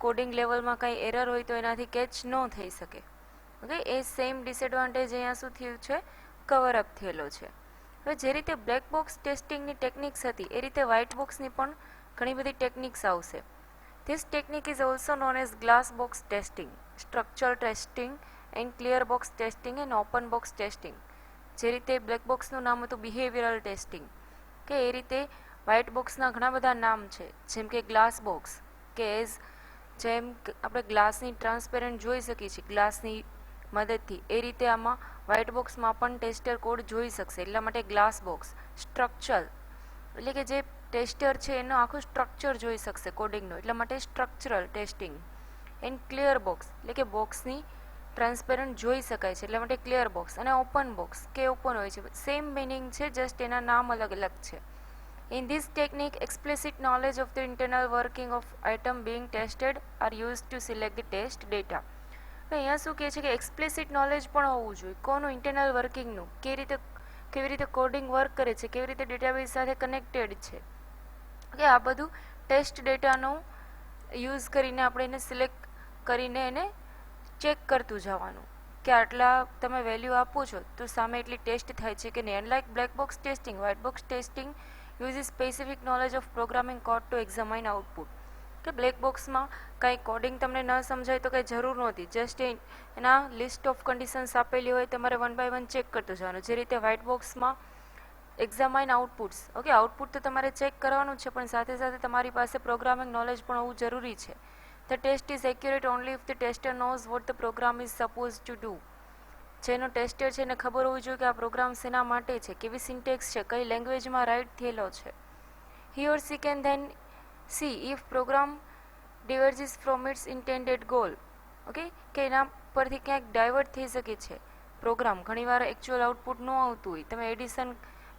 Coding લેવલમાં કંઈ error હોય તો એનાથી કેચ ન થઈ શકે. ઓકે, એ સેમ ડિસએડવાન્ટેજ અહીંયા શું થયું છે, કવર અપ થયેલો છે. હવે જે રીતે બ્લેક બોક્સ ટેસ્ટિંગની ટેકનિક્સ હતી એ રીતે વ્હાઇટ બોક્સની પણ ઘણી બધી ટેકનિક્સ આવશે. This technique is also known as glass box testing, structure testing and clear box testing and open box testing. જે રીતે બ્લેક બોક્સનું નામ હતું બિહેવિયરલ ટેસ્ટિંગ, કે એ રીતે વ્હાઇટ બોક્સના ઘણા બધા નામ છે, જેમ કે ગ્લાસ બોક્સ, કે જેમ આપણે ગ્લાસની ટ્રાન્સપેરન્ટ જોઈ શકીએ છીએ ગ્લાસની મદદથી, એ રીતે આમાં વ્હાઇટ બોક્સમાં પણ ટેસ્ટર કોડ જોઈ શકશે, એટલા માટે ગ્લાસ બોક્સ. સ્ટ્રક્ચર એટલે કે જે ટેસ્ટર છે એનો આખું સ્ટ્રક્ચર જોઈ શકશે કોડિંગનું, એટલા માટે structural testing. And clear box એટલે કે બોક્સની ટ્રાન્સપેરન્ટ જોઈ શકાય છે, એટલા માટે ક્લિયર બોક્સ. અને ઓપન બોક્સ કે ઓપન હોય છે, સેમ મિનિંગ છે, જસ્ટ એના નામ અલગ અલગ છે. In this technique, explicit knowledge of the internal working of item being tested are used to select the test data. અહીંયા શું કહે છે કે એક્સપ્લિસિટ નોલેજ પણ હોવું જોઈએ, કોનું, ઇન્ટરનલ વર્કિંગનું, કેવી રીતે કોડિંગ વર્ક કરે છે, કેવી રીતે ડેટાબેઝ સાથે કનેક્ટેડ છે, કે આ બધું ટેસ્ટ ડેટાનો યુઝ કરીને આપણે એને સિલેક્ટ કરીને એને ચેક કરતું જવાનું કે આટલા તમે વેલ્યુ આપો છો તો સામે એટલી ટેસ્ટ થાય છે કે નહીં. Unlike black box testing, white box testing uses specific knowledge of programming code to examine output. કે બ્લેક બોક્સમાં કાંઈ કોડિંગ તમને ન સમજાય તો કંઈ જરૂર નહોતી, જસ્ટ એના લિસ્ટ ઓફ કન્ડિશન્સ આપેલી હોય, તમારે વન બાય વન ચેક કરતું જવાનું. જે રીતે વ્હાઇટ બોક્સમાં એક્ઝામાઇન આઉટપુટ્સ, ઓકે, આઉટપુટ તો તમારે ચેક કરવાનું છે, પણ સાથે સાથે તમારી પાસે પ્રોગ્રામિંગ નોલેજ પણ હોવું જરૂરી છે. The test is accurate only if the tester knows what the program is suppose to do. જેનો ટેસ્ટર છે એને ખબર હોવી જોઈએ કે આ પ્રોગ્રામ શેના માટે છે, કેવી સિન્ટેક્સ છે, કઈ લેંગ્વેજમાં રાઇટ થયેલો છે. He or she can then see if program diverges from its intended goal. Okay, કે એના પરથી ક્યાંક ડાયવર્ટ થઈ શકે છે પ્રોગ્રામ. ઘણીવાર એકચ્યુઅલ આઉટપુટ ન આવતું હોય, તમે એડિશન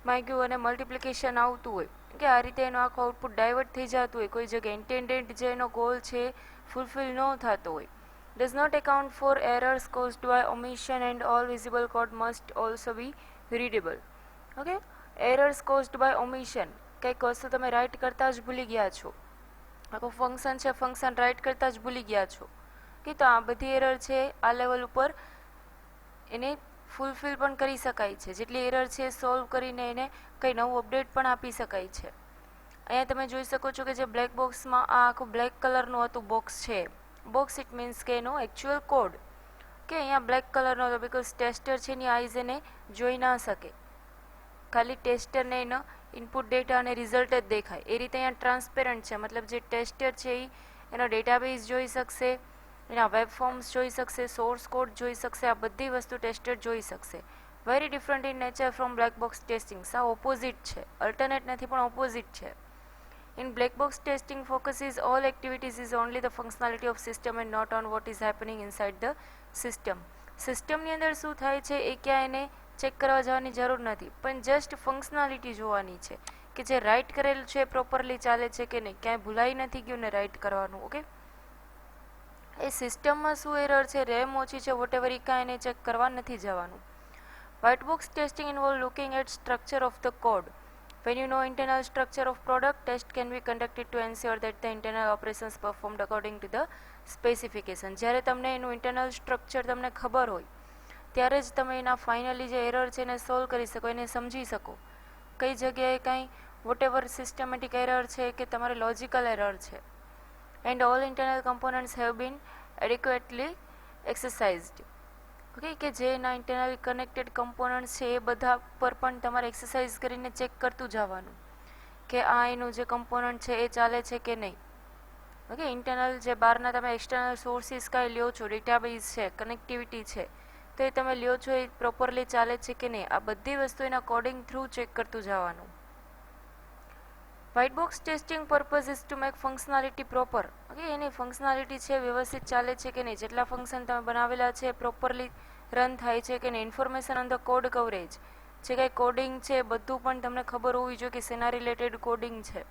માંગ્યું અને મલ્ટિપ્લિકેશન આવતું હોય, કે આ રીતે એનો આખો આઉટપુટ ડાયવર્ટ થઈ જતું હોય, કોઈ જગ્યાએ ઇન્ટેન્ડેડ જે એનો ગોલ છે ફૂલફિલ ન થતો હોય. Does not account for errors caused by omission and all visible code must also be readable. Okay, errors caused by omission, કંઈક વસ્તુ તમે રાઇટ કરતા જ ભૂલી ગયા છો, આખું ફંક્શન છે, ફંક્શન રાઇટ કરતા જ ભૂલી ગયા છો, કે તો આ બધી એરર છે આ લેવલ ઉપર એને ફૂલફિલ પણ કરી શકાય છે. જેટલી એરર છે સોલ્વ કરીને એને કંઈ નવું અપડેટ પણ આપી શકાય છે. અહીંયા તમે જોઈ શકો છો કે જે બ્લેક બોક્સમાં આ આખું બ્લેક કલરનું હતું બોક્સ છે, બોક્સ ઇટ મીન્સ કે એનો એકચ્યુઅલ કોડ, કે અહીંયા બ્લેક કલરનો હતો બિકોઝ ટેસ્ટર છે એની આઈઝ એને જોઈ ના શકે, ખાલી ટેસ્ટરને એનો ઇનપુટ ડેટા અને રિઝલ્ટ જ દેખાય. એ રીતે અહીંયા ટ્રાન્સપેરન્ટ છે, મતલબ જે ટેસ્ટર છે એ એનો ડેટાબેઝ જોઈ શકશે, એના વેબ ફોર્મ્સ જોઈ શકશે, સોર્સ કોડ જોઈ શકશે, આ બધી વસ્તુ ટેસ્ટર જોઈ શકશે. Very different in nature from black box testing. સાવ ઓપોઝિટ છે, અલ્ટરનેટ નથી પણ ઓપોઝિટ છે. In black box testing, focus is all activities is only the functionality of system and not on what is happening inside the system. સિસ્ટમની અંદર શું થાય છે એ ક્યાં એને ચેક કરવા જવાની જરૂર નથી, પણ જસ્ટ ફંક્શનાલિટી જોવાની છે કે જે રાઇટ કરેલું છે પ્રોપરલી ચાલે છે કે નહીં, ક્યાંય ભૂલાઈ નથી ગયું ને રાઇટ કરવાનું. ઓકે, એ સિસ્ટમમાં શું એરર છે, રેમ ઓછી છે, વોટેવર એ કાંઈ એને ચેક કરવા નથી જવાનું. White box testing involve looking at structure of the code. When you know internal structure of product, test can be conducted to ensure that the internal operations performed according to the specification. જ્યારે તમને એનું internal structure તમને ખબર હોય ત્યારે જ તમે એના ફાઇનલી જે એરર છે એને સોલ્વ કરી શકો, એને સમજી શકો કઈ જગ્યાએ કાંઈ વોટેવર સિસ્ટમેટિક એરર છે કે તમારે લોજિકલ એરર છે. And all internal components have been adequately exercised. Okay, કે જે એના ઇન્ટરનલ કનેક્ટેડ કમ્પોનન્ટ્સ છે એ બધા પર પણ તમારે એક્સરસાઇઝ કરીને ચેક કરતું જવાનું કે આ એનું જે કમ્પોનન્ટ છે એ ચાલે છે કે નહીં. ઓકે, ઇન્ટરનલ જે બહારના તમે એક્સટર્નલ સોર્સિસ કાંઈ લ્યો છો, ડેટાબેઝ છે, કનેક્ટિવિટી છે, તો એ તમે લ્યો છો એ પ્રોપરલી ચાલે છે કે નહીં, આ બધી વસ્તુ એના કોડિંગ થ્રુ ચેક કરતું જવાનું. White box testing purpose is to make functionality proper. Okay, any functionality છે વ્યવસ્થિત ચાલે છે કે નહીં, જેટલા ફંક્શન તમે બનાવેલા છે પ્રોપરલી રન થાય છે કે નહીં, information on the code coverage, જે કાંઈ કોડિંગ છે બધું પણ તમને ખબર હોવી જોઈએ કે શેના રિલેટેડ કોડિંગ છે.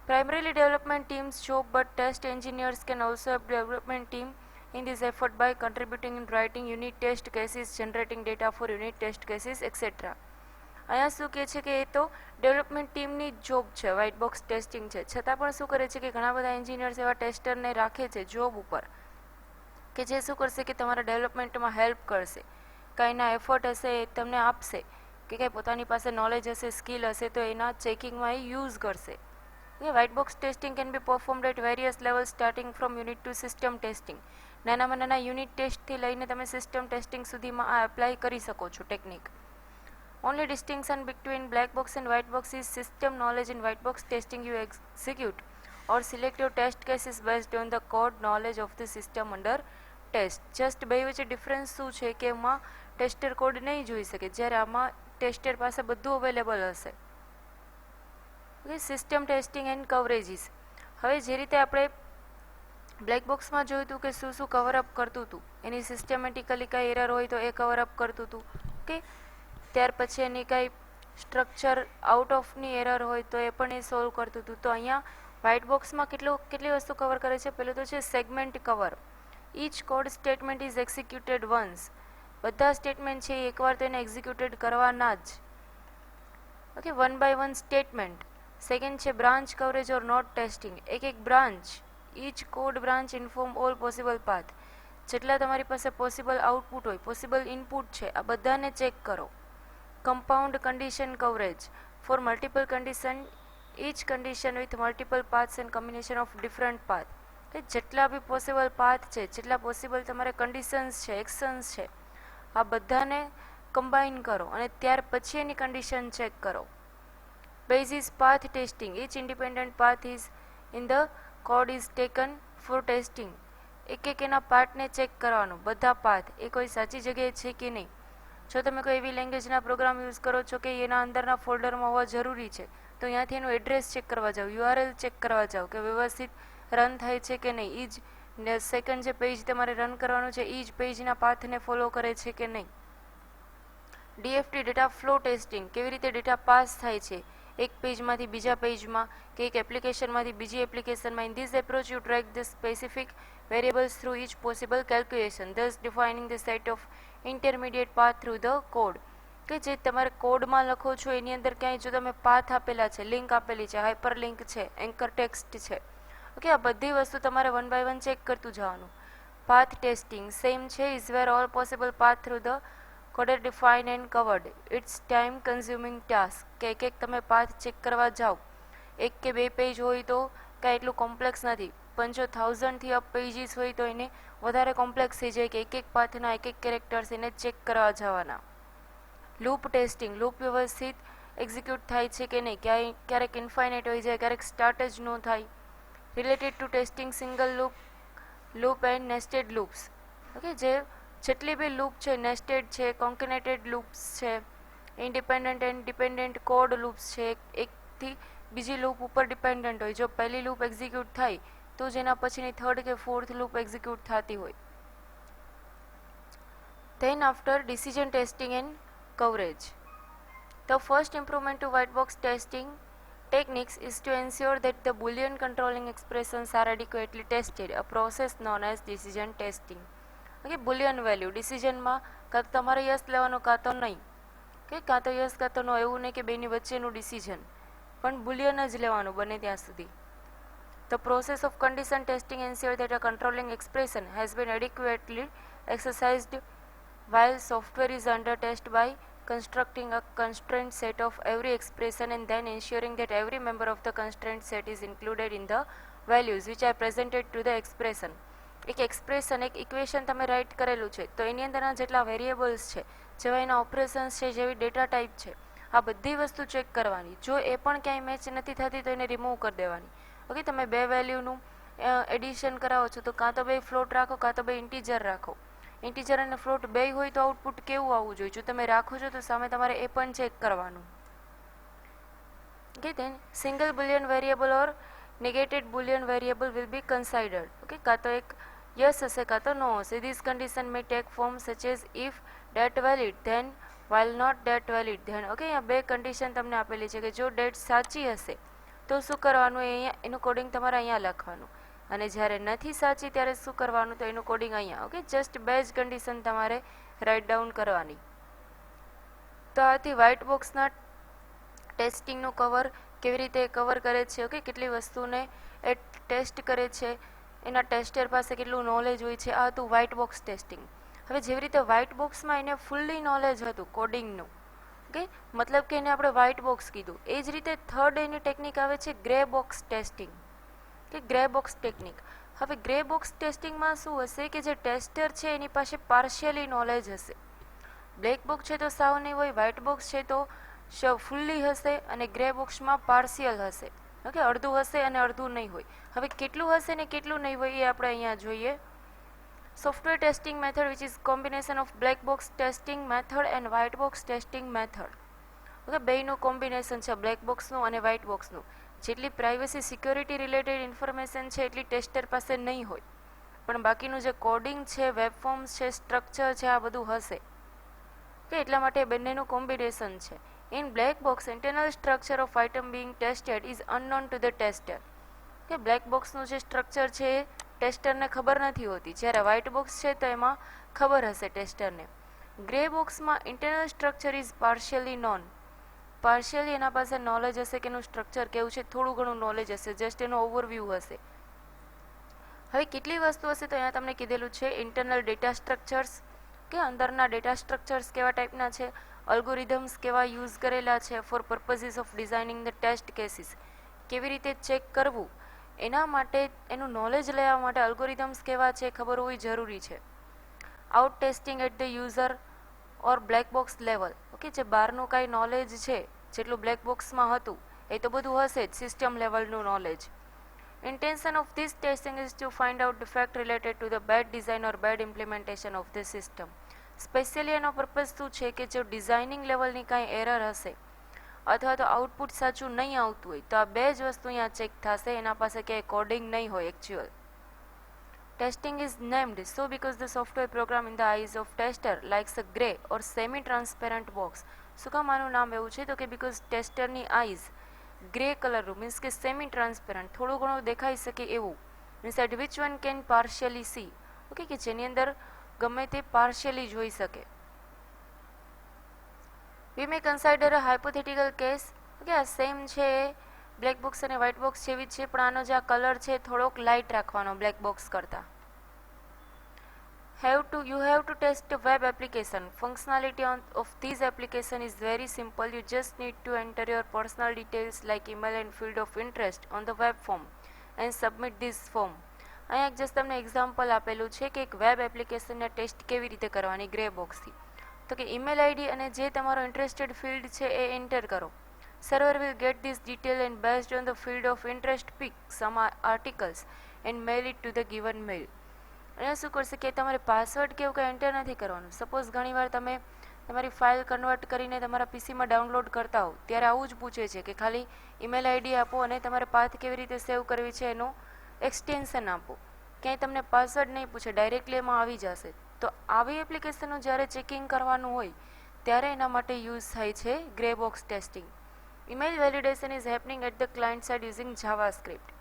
Primarily development teams job, but test engineers can also help development team in this effort by contributing in writing unit test cases, generating data for unit test cases, etc. અહીંયા શું કહે છે કે એ તો development ટીમની job છે, white box testing છે, છતાં પણ શું કરે છે કે ઘણા બધા એન્જિનિયર્સ એવા ટેસ્ટરને રાખે છે જોબ ઉપર કે જે શું કરશે કે તમારા ડેવલપમેન્ટમાં હેલ્પ કરશે, કાંઈના એફર્ટ હશે એ તમને આપશે, કે કંઈ પોતાની પાસે નોલેજ હશે, સ્કિલ હશે તો એના ચેકિંગમાં એ યુઝ કરશે. White box testing can be performed at various level starting from unit to system testing. નાનામાં નાના યુનિટ ટેસ્ટથી લઈને તમે સિસ્ટમ ટેસ્ટિંગ સુધીમાં આ એપ્લાય કરી શકો છો technique. Only distinction between black box and white box is system knowledge. In white box testing you execute or select your test cases based on the code knowledge of the system under test. Just બે વચ્ચે difference શું છે કે એમાં tester code નહીં જોઈ શકે, જ્યારે આમાં ટેસ્ટર પાસે બધું અવેલેબલ હશે. Okay, system testing and coverages. હવે જે રીતે આપણે બ્લેક બોક્સમાં જોયું હતું કે શું શું કવરઅપ કરતું હતું, એની સિસ્ટમેટિકલી કાંઈ એરર હોય તો એ કવરઅપ કરતું હતું. ઓકે, ત્યાર પછી એની કાંઈ સ્ટ્રક્ચર આઉટ ઓફની એરર હોય તો એ પણ એ સોલ્વ કરતું હતું. તો અહીંયા વ્હાઇટ બોક્સમાં કેટલી વસ્તુ કવર કરે છે. પહેલું તો છે segment cover. Each code statement is executed once. બધા સ્ટેટમેન્ટ છે એ એકવાર તો એને એક્ઝિક્યુટેડ કરવાના જ. Okay, one by one statement. Second છે branch coverage or not testing. એક branch, each code branch inform all possible path. જેટલા તમારી પાસે પોસિબલ આઉટપુટ હોય, પોસિબલ ઇનપુટ છે, આ બધાને ચેક કરો. Compound condition coverage. For multiple condition, each condition with multiple paths and combination of different path. કે જેટલા બી પોસિબલ પાથ છે, જેટલા પોસિબલ તમારે કન્ડિશન્સ છે, એક્શન્સ છે, આ બધાને કમ્બાઈન કરો અને ત્યાર પછી એની કન્ડિશન ચેક કરો. Basis path testing. each independent path is in the code is taken for testing. એક એના પાર્ટને ચેક કરવાનું, બધા પાથ એ કોઈ સાચી જગ્યાએ છે કે નહીં. જો તમે કોઈ એવી લેંગ્વેજના પ્રોગ્રામ યુઝ કરો છો કે એના અંદરના ફોલ્ડરમાં હોવા જરૂરી છે, તો અહીંયાથી એનું એડ્રેસ ચેક કરવા જાઓ, યુઆરએલ ચેક કરવા જાઓ કે વ્યવસ્થિત રન થાય છે કે નહીં, એ જ સેકન્ડ જે પેજ તમારે રન કરવાનું છે એ જ પેજના પાથને ફોલો કરે છે કે નહીં. DFT data flow testing. કેવી રીતે ડેટા પાસ થાય છે એક પેજમાંથી બીજા પેજમાં કે એક એપ્લિકેશનમાંથી બીજી એપ્લિકેશનમાં. In this approach you track the specific variables through each possible calculation, thus defining the set of intermediate path through the code. કે જે તમારે કોડમાં લખો છો એની અંદર ક્યાંય જો તમે પાથ આપેલા છે, લિંક આપેલી છે, હાઇપર લિંક છે, એન્કર ટેક્સ્ટ છે, ઓકે, આ બધી વસ્તુ તમારે વન બાય વન ચેક કરતું જવાનું. પાથ ટેસ્ટિંગ સેમ છે. Is where all possible path through the coder define and covered. It's time consuming task. કે એક તમે પાથ ચેક કરવા જાઓ, એક કે બે પેજ હોય તો કાંઈ એટલું કોમ્પ્લેક્સ નથી, પણ જો 1000થી અપ પેજીસ હોય તો એને વધારે કોમ્પ્લેક્સ થઈ જાય કે એક પાથના એક કેરેક્ટર્સ એને ચેક કરવા જવાના. Loop testing. લૂપ વ્યવસ્થિત એક્ઝિક્યુટ થાય છે કે નહીં, ક્યારેક ઇન્ફાઇનાઇટ હોઈ જાય, ક્યારેક સ્ટાર્ટ જ ન થાય. Related to testing single loop and nested loops. Okay, જેટલી બી લૂપ છે, નેસ્ટેડ છે, કોન્કેનેટેડ લૂપ્સ છે, independent and dependent code loops છે, એકથી બીજી લૂપ ઉપર ડિપેન્ડન્ટ હોય. જો પહેલી લૂપ એક્ઝિક્યુટ થાય તો જ એના પછીની થર્ડ કે ફોર્થ લૂપ એક્ઝિક્યુટ થતી હોય. Then after decision testing and coverage, the first improvement to white box testing techniques is to ensure that the Boolean controlling expressions are adequately tested, a process known as decision testing. Okay, Boolean value decisionમાં કાં તો તમારે yes લેવાનું કાં તો નહીં, કે કાં તો યસ કાં તો નો, એવું નહીં કે બેની વચ્ચેનું ડિસિઝન, પણ બુલિયન જ લેવાનું બને ત્યાં સુધી. The process of condition testing ensures that a controlling expression has been adequately exercised while software is under test by constructing a constraint set of every expression and then ensuring that every member of the constraint set is included in the values which are presented to the expression. એક expression, એક equation તમે right કરેલું છે તો એની અંદરના જેટલા variables છે, જેવા એના ઓપરેશન્સ છે, જેવી ડેટા ટાઈપ છે, આ બધી વસ્તુ ચેક કરવાની. જો એ પણ ક્યાંય મેચ નથી થતી તો એને રિમૂવ કરી દેવાની. ઓકે, તમે બે વેલ્યુનું એડિશન કરાવો છો તો કાં તો બે ફ્લોટ રાખો કાં તો બે ઇન્ટીજર રાખો. ઇન્ટીજર અને ફ્લોટ બે હોય તો આઉટપુટ કેવું આવવું જોઈએ. જો તમે રાખો છો તો સામે તમારે એ પણ ચેક કરવાનું. Okay, then single boolean variable or negated boolean variable will be considered. Okay, કાં તો એક યસ હશે કાં તો નો હશે. This condition may take form such as if that valid then while not that valid then. Okay, અહીંયા બે condition તમને આપેલી છે કે જો ડેટ સાચી હશે તો શું કરવાનું, એ અહીંયા એનું કોડિંગ તમારે અહીંયા લખવાનું, અને જ્યારે નથી સાચી ત્યારે શું કરવાનું તો એનું કોડિંગ અહીંયા. ઓકે, જસ્ટ બે જ કન્ડિશન તમારે રાઇટ ડાઉન કરવાની. તો આથી વ્હાઇટ બોક્સના ટેસ્ટિંગનું કવર કેવી રીતે કવર કરે છે, ઓકે, કેટલી વસ્તુને એ ટેસ્ટ કરે છે, એના ટેસ્ટર પાસે કેટલું નોલેજ હોય છે, આ હતું વ્હાઇટ બોક્સ ટેસ્ટિંગ. હવે જેવી રીતે વ્હાઇટ બોક્સમાં એને ફૂલ્લી નોલેજ હતું કોડિંગનું, ઓકે, મતલબ કે એને આપણે વ્હાઇટ બોક્સ કીધું. એ જ રીતે થર્ડ એની ટેકનિક આવે છે ગ્રે બોક્સ ટેસ્ટિંગ, કે ગ્રે બોક્સ ટેકનિક. હવે ગ્રે બોક્સ ટેસ્ટિંગમાં શું હશે કે જે ટેસ્ટર છે એની પાસે પાર્શિયલી નોલેજ હશે. બ્લેક બોક્સ છે તો સાવ નહીં હોય, વ્હાઇટ બોક્સ છે તો ફૂલ્લી હશે, અને ગ્રે બોક્સમાં પાર્શિયલ હશે, ઓકે, અડધું હશે અને અડધું નહીં હોય. હવે કેટલું હશે ને કેટલું નહીં હોય એ આપણે અહીંયા જોઈએ. Software testing method which is combination of black box testing method and white box testing method. Okay, બેયનું કોમ્બિનેશન છે બ્લેક બોક્સનું અને વ્હાઇટ બોક્સનું. જેટલી પ્રાઇવસી સિક્યોરિટી રિલેટેડ ઇન્ફોર્મેશન છે એટલી ટેસ્ટર પાસે નહીં હોય, પણ બાકીનું જે કોડિંગ છે, વેબ ફોર્મ્સ છે, સ્ટ્રક્ચર છે, આ બધું હશે, કે એટલા માટે બંનેનું કોમ્બિનેશન છે. In black box internal structure of item being tested is unknown to the tester. કે બ્લેક બોક્સનું જે સ્ટ્રક્ચર છે એ ટેસ્ટરને ખબર નથી હોતી, જ્યારે વ્હાઇટ બોક્સ છે તો એમાં ખબર હશે ટેસ્ટરને. ગ્રે બોક્સમાં internal structure is partially non. Partially એના પાસે નોલેજ હશે કે એનું સ્ટ્રક્ચર કેવું છે, થોડું ઘણું નોલેજ હશે, જસ્ટ એનો ઓવરવ્યૂ હશે. હવે કેટલી વસ્તુ હશે તો અહીંયા તમને કીધેલું છે ઇન્ટરનલ ડેટા સ્ટ્રક્ચર્સ, કે અંદરના ડેટા સ્ટ્રક્ચર્સ કેવા ટાઈપના છે, અલ્ગોરિધમ્સ કેવા યુઝ કરેલા છે for purposes of designing the test cases, કેવી રીતે ચેક કરવું એના માટે એનું નોલેજ લેવા માટે અલ્ગોરિધમ્સ કેવા છે ખબર હોવી જરૂરી છે. Out testing at the user or black box level, okay, જે બહારનું કાંઈ નોલેજ છે જેટલું બ્લેક બોક્સમાં હતું એ તો બધું હશે જ, સિસ્ટમ લેવલનું knowledge. Intention of this testing is to find out defect related to the bad design or bad implementation of the system. Specially એનો પર્પઝ શું છે કે જો ડિઝાઇનિંગ લેવલની કાંઈ એરર હશે અથવા તો આઉટપુટ સાચું નહીં આવતું હોય તો આ બે જ વસ્તુ અહીંયા ચેક થશે, એના પાસે ક્યાંય કોડિંગ નહીં હોય actual. Testing is named so because the software program in the eyes of tester likes a grey or semi transparent box. શું કામ આનું નામ એવું છે તો કે બીકોઝ ટેસ્ટરની આઈઝ ગ્રે કલરનું, મીન્સ કે સેમી ટ્રાન્સપેરન્ટ, થોડું ઘણું દેખાઈ શકે એવું, means at which one can partially see, okay, કે જેની અંદર ગમે તે પાર્શિયલી જોઈ શકે. We may consider a hypothetical case, okay, આ સેમ છે બ્લેક બોક્સ અને વ્હાઇટ બોક્સ જેવી જ છે, પણ આનો જે આ કલર છે થોડોક લાઇટ રાખવાનો બ્લેક બોક્સ કરતાં. You have to test a web application. Functionality of this application is very simple. You just need to enter your personal details like email and field of interest on the web form and submit this form. અહીંયા just તમને example આપેલું છે કે એક web એપ્લિકેશનને test કેવી રીતે કરવાની ગ્રે બોક્સથી. તો કે ઈમેલ આઈડી અને જે તમારો ઇન્ટરેસ્ટેડ ફિલ્ડ છે એ એન્ટર કરો. Server will get this detail and based on the field of interest pick some articles and mail it to the given mail. અહીંયા શું કરશે કે તમારે પાસવર્ડ કે એવું કંઈ એન્ટર નથી કરવાનું. સપોઝ ઘણીવાર તમે તમારી ફાઇલ કન્વર્ટ કરીને તમારા પીસીમાં ડાઉનલોડ કરતા હો ત્યારે આવું જ પૂછે છે કે ખાલી ઈમેલ આઈડી આપો અને તમારે પાથ કેવી રીતે સેવ કરવી છે એનું એક્સટેન્શન આપો. ક્યાંય તમને પાસવર્ડ નહીં પૂછે, ડાયરેક્ટલી એમાં આવી જશે. તો આવી એપ્લિકેશનનું જ્યારે ચેકિંગ કરવાનું હોય ત્યારે એના માટે યુઝ થાય છે grey box testing. Email validation is happening at the client side using JavaScript.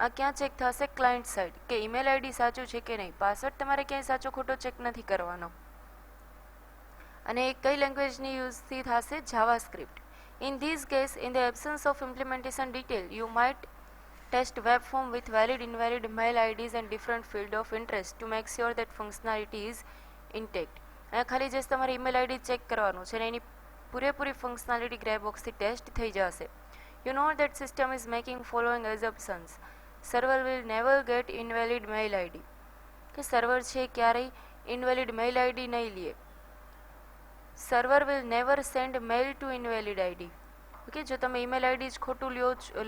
આ ક્યાં ચેક થશે? ક્લાયન્ટ સાઇડ, કે ઈમેલ આઈડી સાચું છે કે નહીં. પાસવર્ડ તમારે ક્યાંય સાચો ખોટો ચેક નથી કરવાનો. અને એ કઈ લેંગ્વેજની યુઝથી થશે? JavaScript. In this case, in the absence of implementation detail, you might test web form with valid invalid mail IDs and different field of interest to make sure that functionality is intact. અહીંયા ખાલી just તમારે email ID check કરવાનું છે અને એની પૂરેપૂરી functionality grey બોક્સથી test થઈ જશે. You know that system is making following assumptions. Server will never get invalid mail ID. કે સર્વર છે ક્યારેય ઇનવેલિડ મેઇલ આઈડી નહીં લે. Server will never send mail to invalid ID. Okay, જો તમે email ID જ ખોટું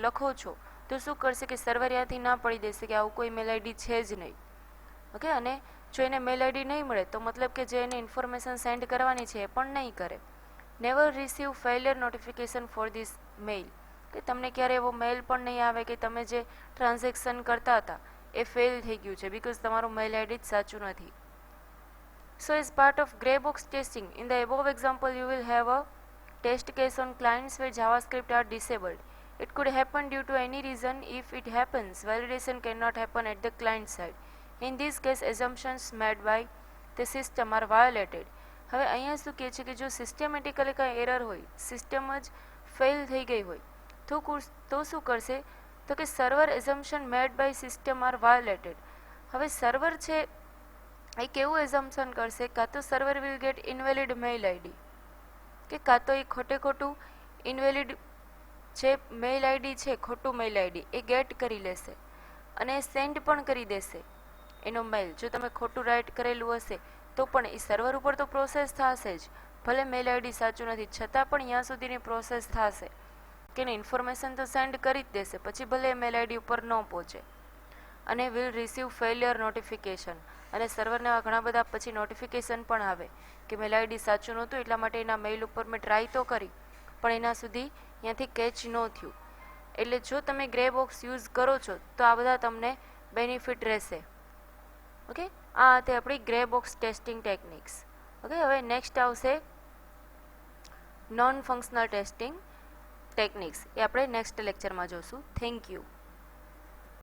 લખો છો તો શું કરશે કે સર્વર ત્યાંથી ના પડી દેશે કે આવું કોઈ મેલ આઈડી છે જ નહીં. ઓકે, અને જો એને મેલ આઈડી નહીં મળે તો મતલબ કે જે એને ઇન્ફોર્મેશન સેન્ડ કરવાની છે એ પણ નહીં કરે. Never receive failure notification for this mail, કે તમને ક્યારે એવો મેઇલ પણ નહીં આવે કે તમે જે ટ્રાન્ઝેક્શન કરતા હતા એ ફેલ થઈ ગયું છે બીકોઝ તમારું મેઇલ આઈડી જ સાચું નથી. સો as part of grey box testing, in the above example you will have a test case on clients where JavaScript are disabled. It could happen due to any reason. If it happens, validation cannot happen at the client side. In this case, assumptions made by the system are violated. હવે અહીંયા શું કહે છે કે જો systematically કાંઈ error હોય, system જ ફેલ થઈ ગઈ હોય તો શું કરશે, તો કે server assumption made by system are violated. હવે સર્વર છે એ કેવું એઝમ્પશન કરશે, કાં તો server will get invalid mail ID, કે કાં તો એ ખોટું ઇનવેલિડ જે મેઇલ આઈડી છે, ખોટું મેઇલ આઈડી એ ગેટ કરી લેશે અને સેન્ડ પણ કરી દેશે એનો મેઇલ. જો તમે ખોટું રાઇટ કરેલું હશે તો પણ એ સર્વર ઉપર તો પ્રોસેસ થશે જ, ભલે મેઇલ આઈડી સાચું નથી છતાં પણ ત્યાં સુધીની પ્રોસેસ થશે કે એને ઇન્ફોર્મેશન તો સેન્ડ કરી જ દેશે, પછી ભલે એ મેઇલ આઈડી ઉપર ન પહોંચે. અને વિલ રિસીવ ફેલિયર નોટિફિકેશન, અને સર્વરને ઘણા બધા પછી નોટિફિકેશન પણ આવે કે મેલ આઈડી સાચું નહોતું, એટલા માટે એના મેઇલ ઉપર મેં ટ્રાય તો કરી પણ એના સુધી ત્યાંથી કેચ ન થયું. એટલે જો તમે ગ્રે બોક્સ યુઝ કરો છો તો આ બધા તમને બેનિફિટ રહેશે. ઓકે, આ હતી આપણી grey box testing techniques. Okay, હવે નેક્સ્ટ આવશે નોન ફંક્શનલ ટેસ્ટિંગ ટેકનિક્સ, એ આપણે નેક્સ્ટ લેક્ચરમાં જોશું. Thank you.